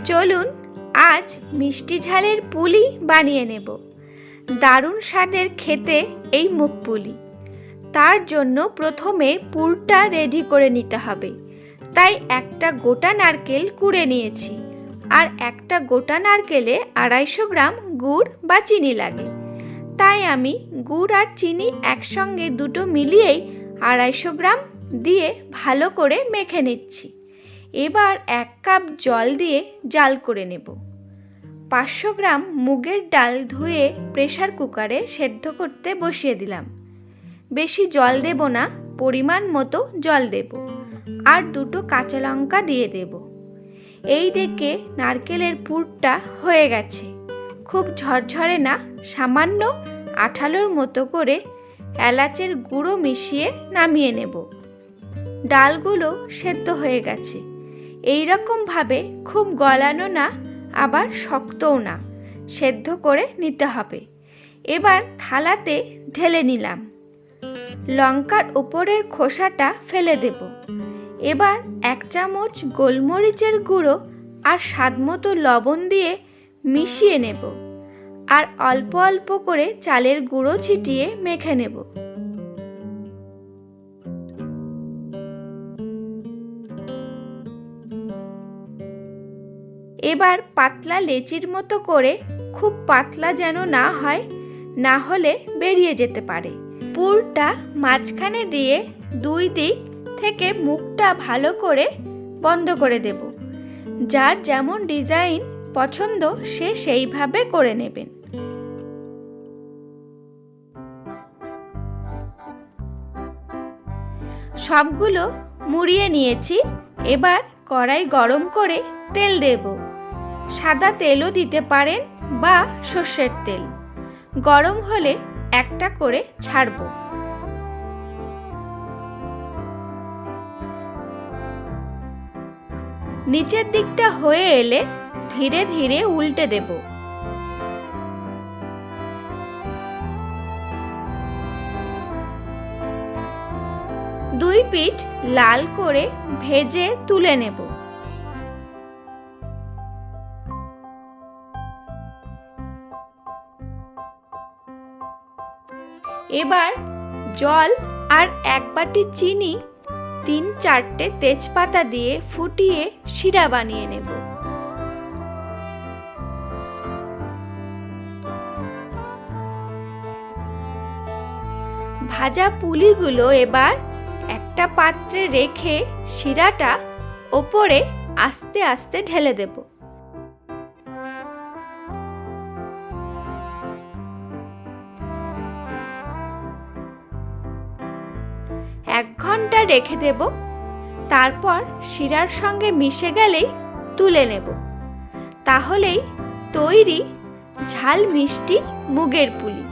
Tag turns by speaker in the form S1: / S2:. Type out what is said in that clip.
S1: চলুন আজ মিষ্টি ঝালের পুলি বানিয়ে নেব। দারুণ স্বাদের খেতে এই মুগ পুলি। তার জন্য প্রথমে পুরটা রেডি করে নিতে হবে। তাই একটা গোটা নারকেল কুড়ে নিয়েছি, আর একটা গোটা নারকেলে 250 গ্রাম গুড় বা চিনি লাগে। তাই আমি গুড় আর চিনি একসঙ্গে দুটো মিলিয়েই 250 গ্রাম দিয়ে ভালো করে মেখে নিচ্ছি। এবার 1 কাপ জল দিয়ে জাল করে নেব। 500 গ্রাম মুগের ডাল ধুয়ে প্রেসার কুকারে সেদ্ধ করতে বসিয়ে দিলাম। বেশি জল দেব না, পরিমাণ মতো জল দেব, আর 2টো কাঁচা লঙ্কা দিয়ে দেব। এই দিকে নারকেলের পুরটা হয়ে গেছে। খুব ঝরঝরে না, সামান্য আঠালোর মতো করে এলাচের গুঁড়ো মিশিয়ে নামিয়ে নেব। ডালগুলো সেদ্ধ হয়ে গেছে। এই রকম ভাবে খুব গলানো না, আবার শক্তও না, সেদ্ধ করে নিতে হবে। এবার থালাতে ঢেলে নিলাম। লঙ্কার উপরের খোসাটা ফেলে দেব। এবার 1 চামচ গোলমরিচের গুঁড়ো আর স্বাদমতো লবণ দিয়ে মিশিয়ে নেব, আর অল্প অল্প করে চালের গুঁড়ো ছিটিয়ে মেখে নেব। এবার পাতলা লেচির মতো করে, খুব পাতলা যেন না হয়, না হলে বেরিয়ে যেতে পারে। পুরটা মাঝখানে দিয়ে 2 দিক থেকে মুখটা ভালো করে বন্ধ করে দেব। যার যেমন ডিজাইন পছন্দ সে সেইভাবে করে নেবেন। সবগুলো মুড়িয়ে নিয়েছি। এবার কড়াই গরম করে তেল দেব। সাদা তেলও দিতে পারেন বা সর্ষের তেল। গরম হলে একটা করে ছাড়ব। নিচের দিকটা হয়ে এলে ধীরে ধীরে উল্টে দেব। দুই পিঠ লাল করে ভেজে তুলে নেব। এবার জল আর 1 বাটি চিনি, 3-4টে তেজপাতা দিয়ে ফুটিয়ে শিরা বানিয়ে নেব। ভাজা পুলিগুলো এবার একটা পাত্রে রেখে শিরাটা ওপরে আস্তে আস্তে ঢেলে দেব। 1 ঘন্টা রেখে দেব। তারপর শিরার সঙ্গে মিশে গেলেই তুলে নেব। তাহলেই তৈরি ঝাল মিষ্টি মুগের পুলি।